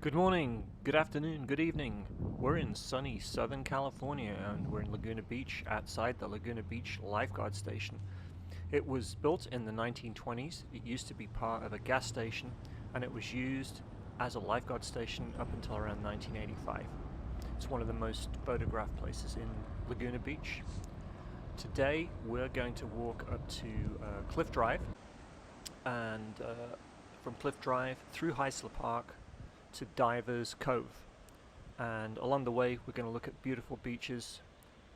Good morning, good afternoon, good evening. We're in sunny Southern California and we're in Laguna Beach outside the Laguna Beach lifeguard station. It was built in the 1920s. It used to be part of a gas station and it was used as a lifeguard station up until around 1985. It's one of the most photographed places in Laguna Beach. Today we're going to walk up to Cliff Drive and from Cliff Drive through Heisler Park to Divers Cove, and along the way we're going to look at beautiful beaches,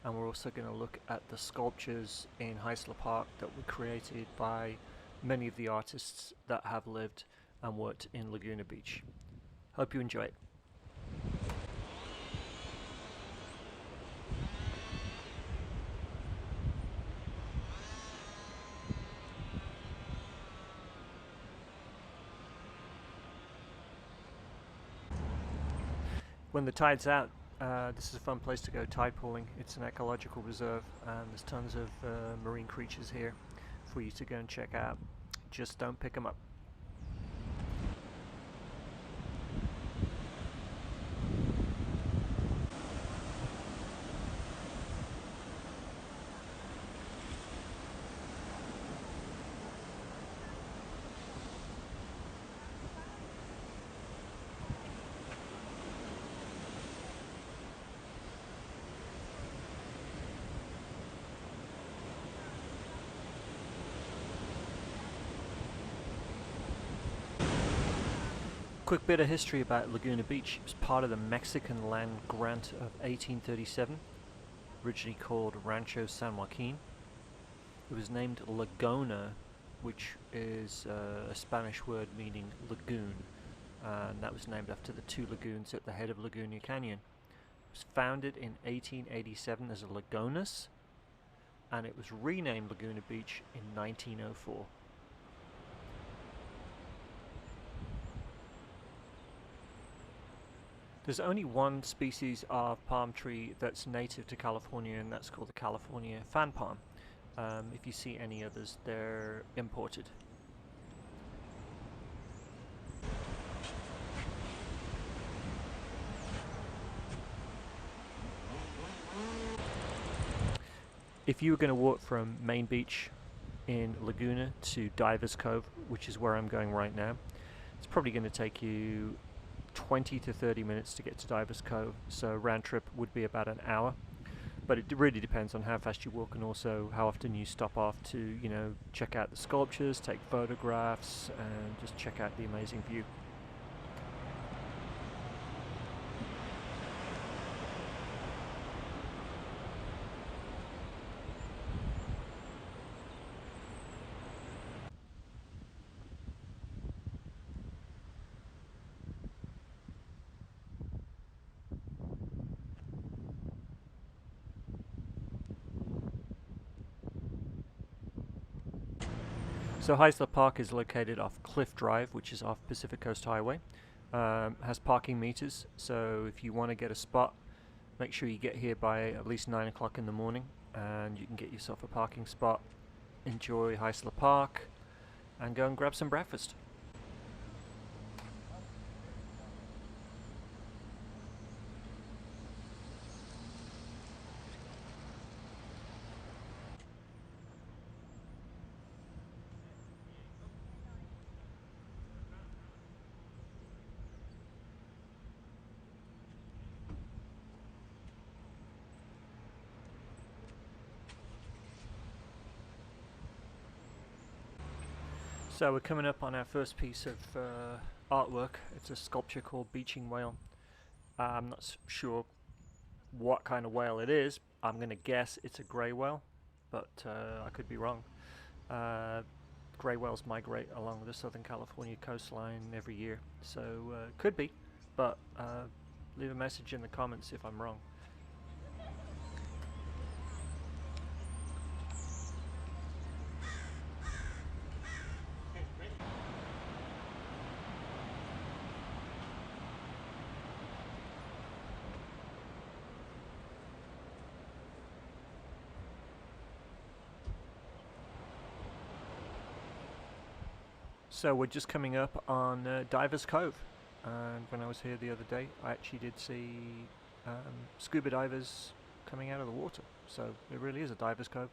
and we're also going to look at the sculptures in Heisler Park that were created by many of the artists that have lived and worked in Laguna Beach. Hope you enjoy it. When the tide's out, this is a fun place to go tide pooling. It's an ecological reserve and there's tons of marine creatures here for you to go and check out. Just don't pick them up. Quick bit of history about Laguna Beach. It was part of the Mexican land grant of 1837, originally called Rancho San Joaquin. It was named Laguna, which is a Spanish word meaning lagoon, and that was named after the two lagoons at the head of Laguna Canyon. It was founded in 1887 as a lagunas, and it was renamed Laguna Beach in 1904. There's only one species of palm tree that's native to California, and that's called the California fan palm. If you see any others, they're imported. If you were going to walk from Main Beach in Laguna to Divers Cove, which is where I'm going right now, it's probably going to take you 20 to 30 minutes to get to Divers Cove, so round trip would be about an hour, but it really depends on how fast you walk and also how often you stop off to, check out the sculptures, take photographs, and just check out the amazing view. So Heisler Park is located off Cliff Drive, which is off Pacific Coast Highway. Has parking meters, so if you want to get a spot, make sure you get here by at least 9 o'clock in the morning, and you can get yourself a parking spot, enjoy Heisler Park, and go and grab some breakfast. So we're coming up on our first piece of artwork. It's a sculpture called Beaching Whale. I'm not sure what kind of whale it is. I'm going to guess it's a grey whale, but I could be wrong. Grey whales migrate along the Southern California coastline every year, so could be, but leave a message in the comments if I'm wrong. So we're just coming up on Divers Cove. and when I was here the other day I actually did see scuba divers coming out of the water, so it really is a divers cove.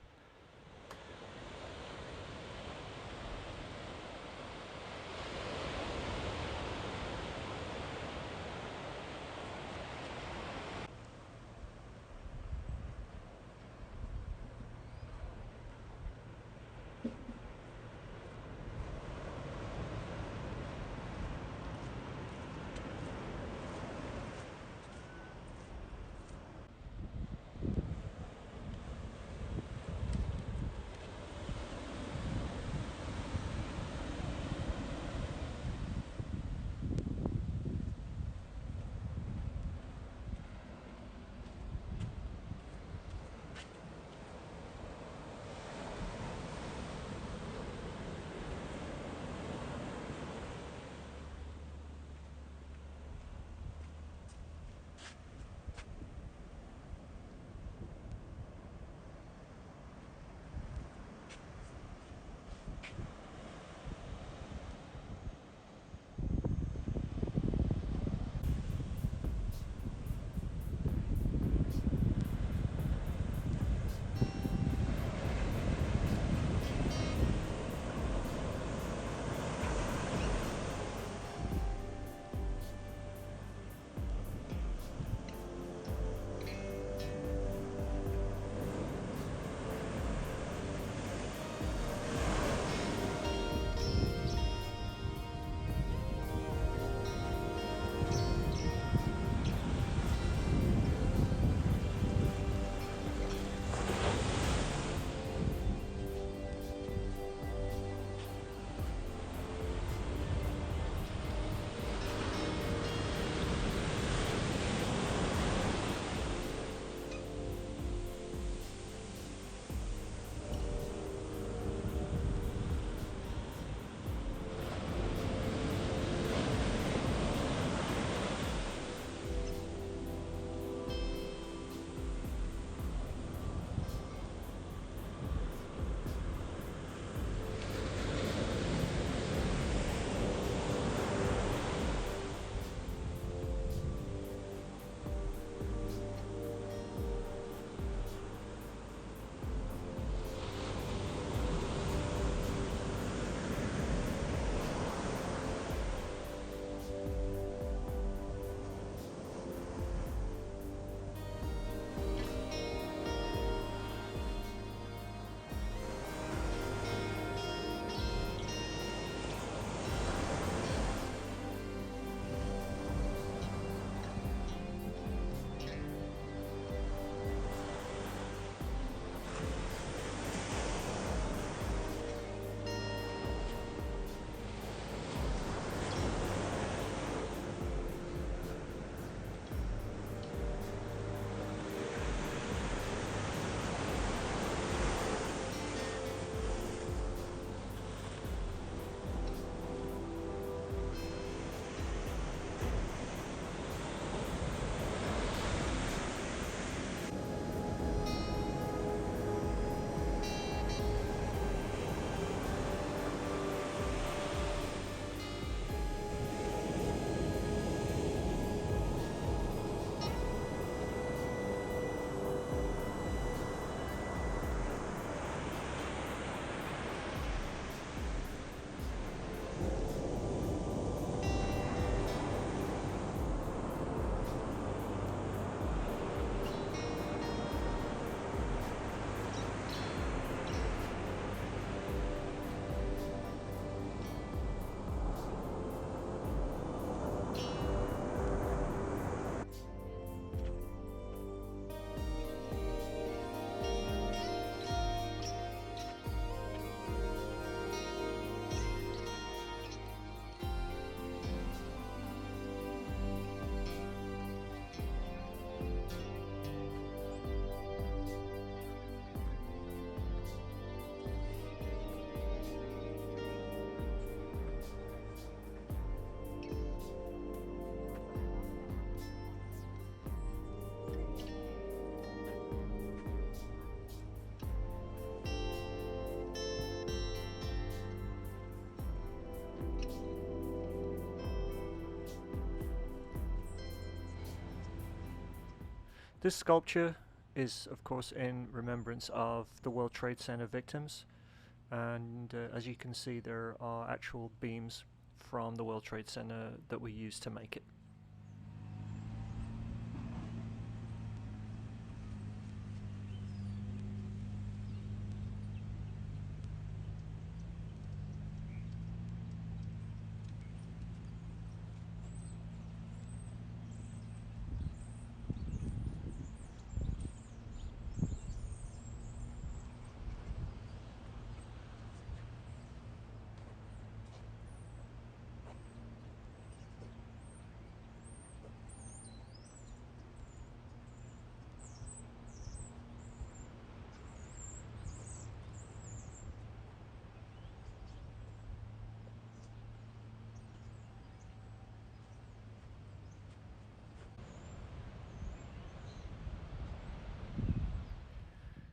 This sculpture is, of course, in remembrance of the World Trade Center victims, and as you can see, there are actual beams from the World Trade Center that were used to make it.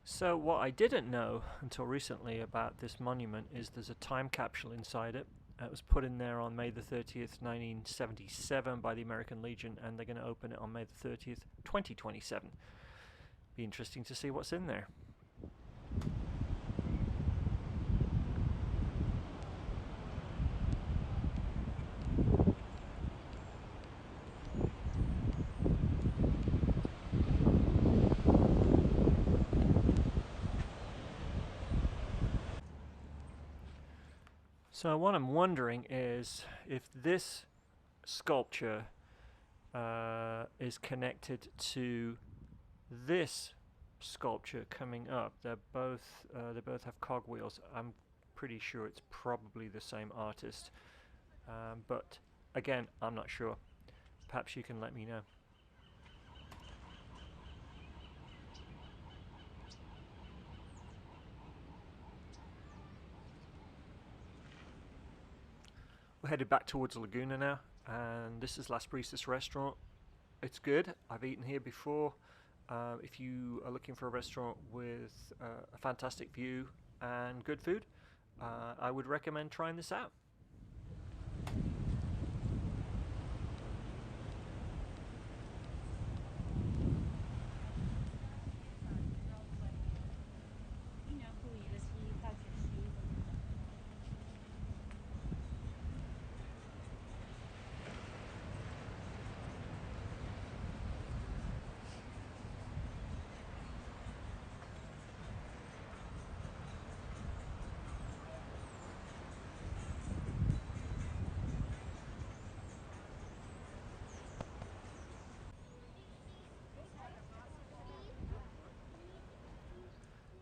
So what I didn't know until recently about this monument is there's a time capsule inside it. It was put in there on May the 30th, 1977 by the American Legion, and they're going to open it on May the 30th, 2027. Be interesting to see what's in there. So what I'm wondering is if this sculpture is connected to this sculpture coming up. They both have cogwheels. I'm pretty sure it's probably the same artist, but again, I'm not sure. Perhaps you can let me know. We're headed back towards Laguna now, and this is Las Brisas restaurant. It's good. I've eaten here before. If you are looking for a restaurant with a fantastic view and good food, I would recommend trying this out.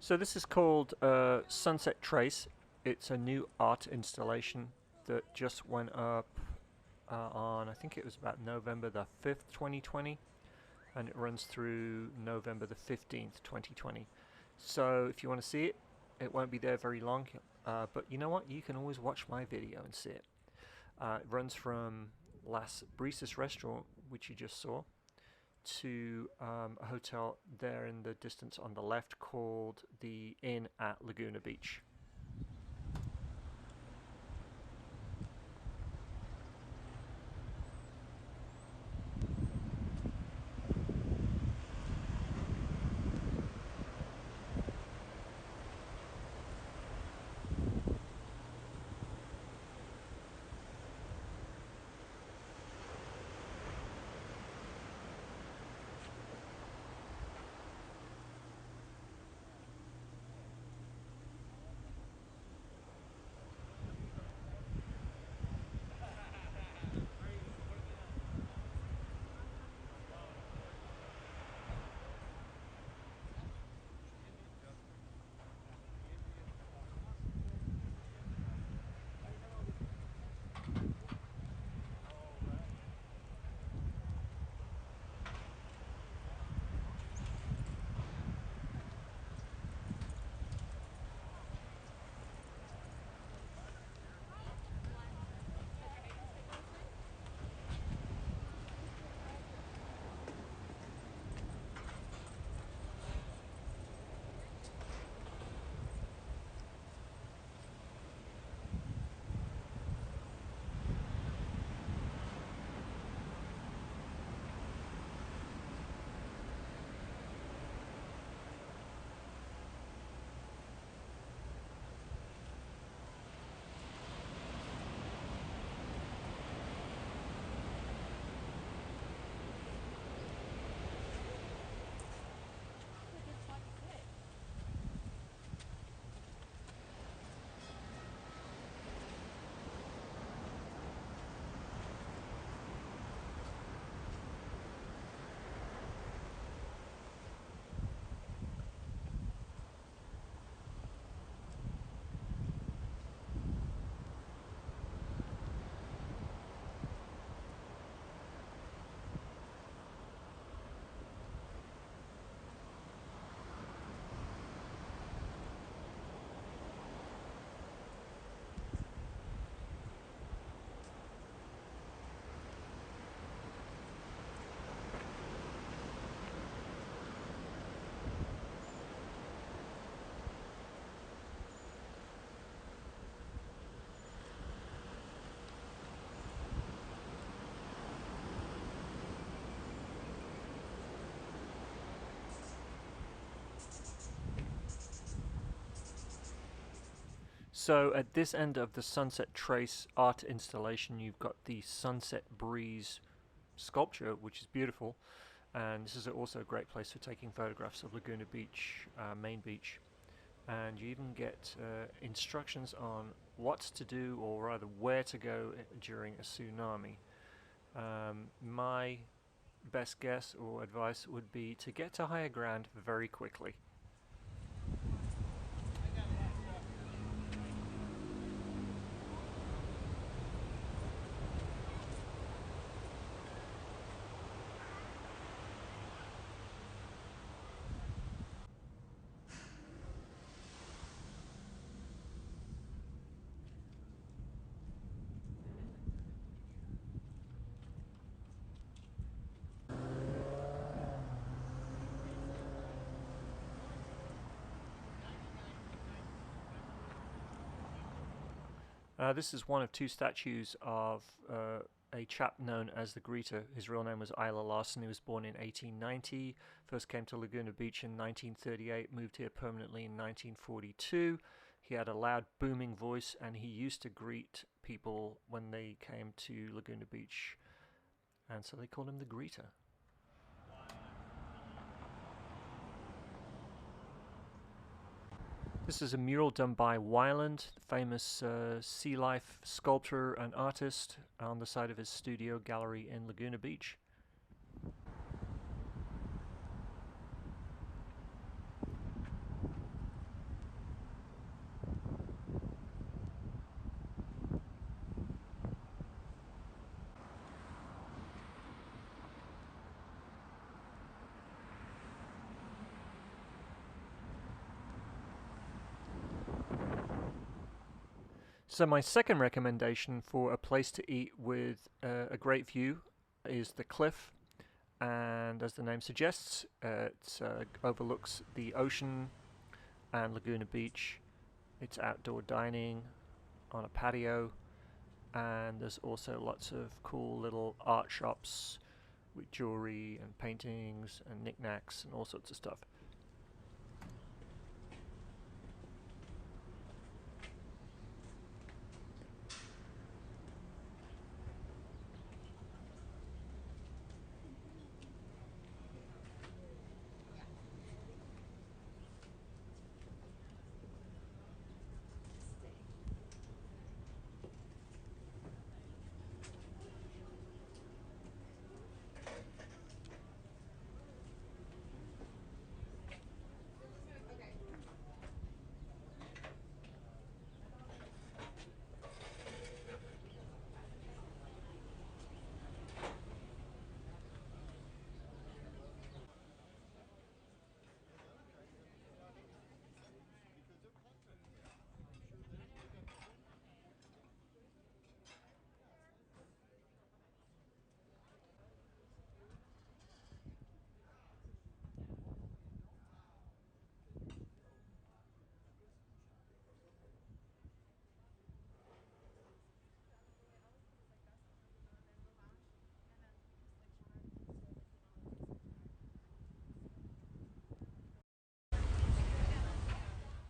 So this is called Sunset Trace. It's a new art installation that just went up on, I think it was about November the 5th, 2020, and it runs through November the 15th, 2020. So if you want to see it, it won't be there very long, but you know what? You can always watch my video and see it. It runs from Las Brisas restaurant, which you just saw, to a hotel there in the distance on the left called the Inn at Laguna Beach. So at this end of the Sunset Trace art installation, you've got the Sunset Breeze sculpture, which is beautiful, and this is also a great place for taking photographs of Laguna Beach, main beach. And you even get instructions on what to do, or rather where to go during a tsunami. My best guess or advice would be to get to higher ground very quickly. This is one of two statues of a chap known as the Greeter. His real name was Eiler Larson. He was born in 1890, first came to Laguna Beach in 1938, moved here permanently in 1942. He had a loud booming voice, and he used to greet people when they came to Laguna Beach, and so they called him the Greeter. This is a mural done by Weiland, the famous sea life sculptor and artist, on the side of his studio gallery in Laguna Beach. So my second recommendation for a place to eat with a great view is the Cliff, and as the name suggests, it overlooks the ocean and Laguna Beach. It's outdoor dining on a patio, and there's also lots of cool little art shops with jewelry and paintings and knickknacks and all sorts of stuff.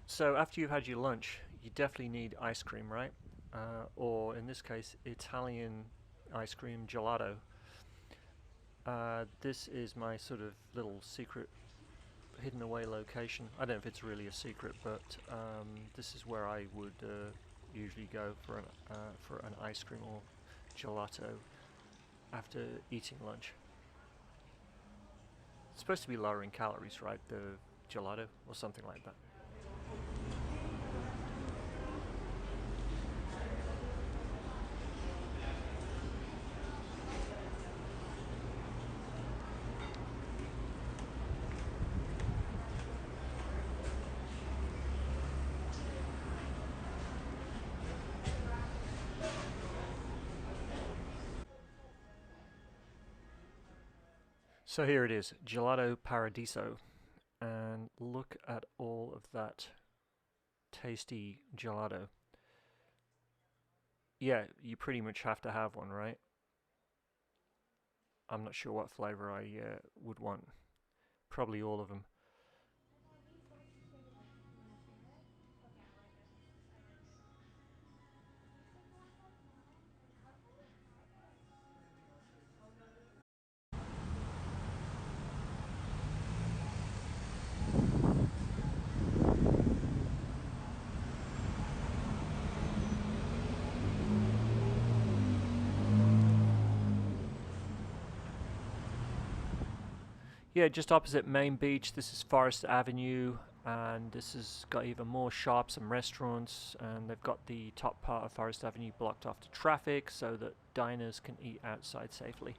So after you've had your lunch, you definitely need ice cream, right? Or in this case, Italian ice cream gelato. This is my sort of little secret hidden away location. I don't know if it's really a secret, but this is where I would usually go for an ice cream or gelato after eating lunch. It's supposed to be lower in calories, right? The gelato or something like that. So here it is, Gelato Paradiso, and look at all of that tasty gelato. Yeah, you pretty much have to have one, right? I'm not sure what flavor I would want. Probably all of them. Yeah, just opposite Main Beach. This is Forest Avenue, and this has got even more shops and restaurants, and they've got the top part of Forest Avenue blocked off to traffic so that diners can eat outside safely.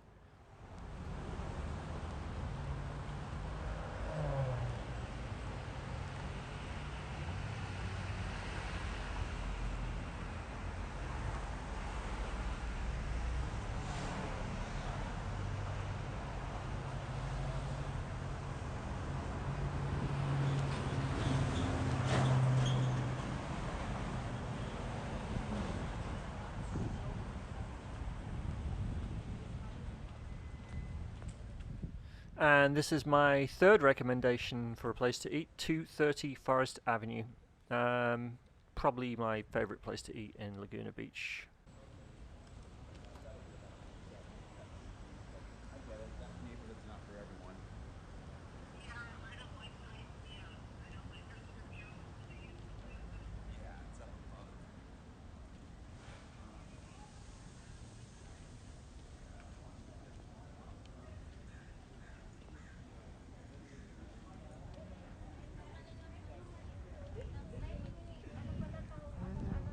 And this is my third recommendation for a place to eat, 230 Forest Avenue. Probably my favorite place to eat in Laguna Beach. I get it. That neighborhood's not for everyone. Yeah, it's up above.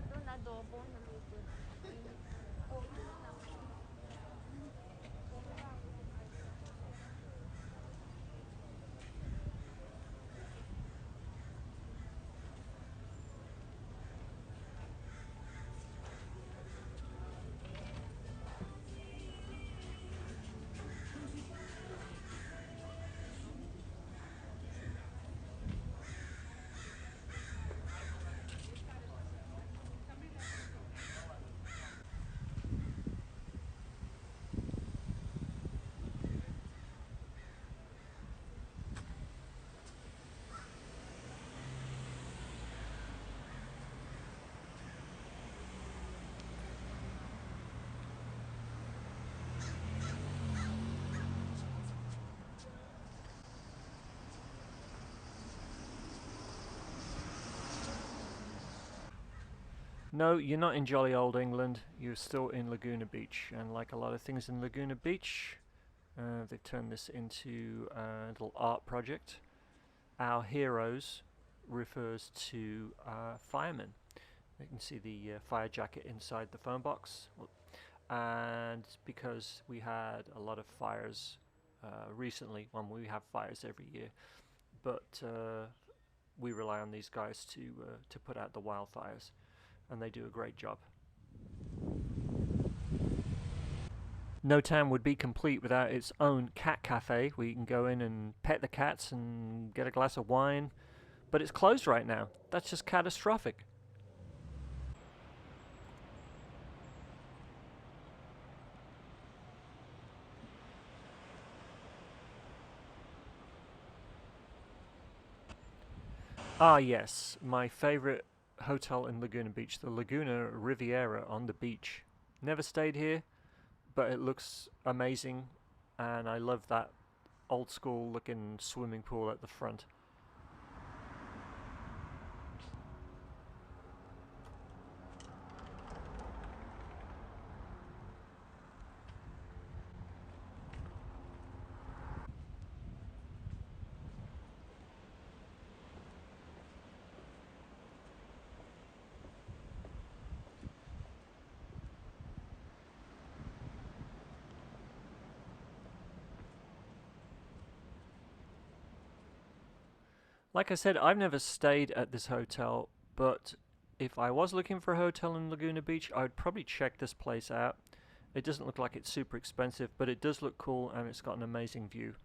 Doon adobo, naluto na. Oh, No, you're not in jolly old England. You're still in Laguna Beach, and like a lot of things in Laguna Beach, they've turned this into a little art project. Our heroes refers to firemen. You can see the fire jacket inside the phone box, and because we had a lot of fires recently, well, we have fires every year, but we rely on these guys to put out the wildfires, and they do a great job. No town would be complete without its own cat cafe where you can go in and pet the cats and get a glass of wine, but it's closed right now. That's just catastrophic. Ah, yes, my favorite hotel in Laguna Beach, the Laguna Riviera on the beach. Never stayed here, but it looks amazing, and I love that old school looking swimming pool at the front. Like I said, I've never stayed at this hotel, but if I was looking for a hotel in Laguna Beach, I would probably check this place out. It doesn't look like it's super expensive, but it does look cool and it's got an amazing view.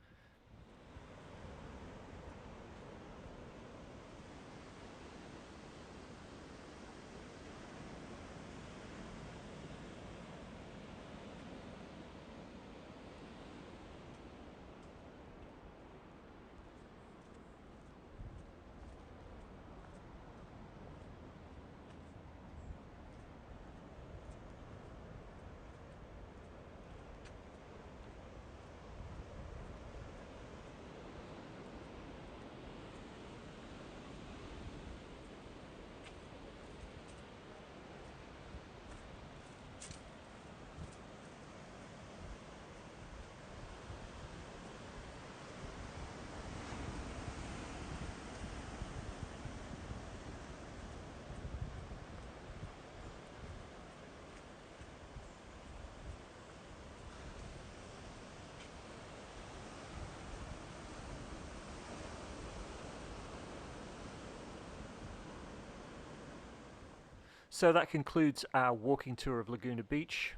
So that concludes our walking tour of Laguna Beach.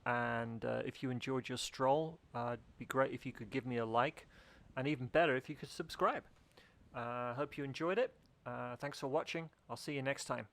And if you enjoyed your stroll, it'd be great if you could give me a like, and even better if you could subscribe. Hope you enjoyed it. Thanks for watching. I'll see you next time.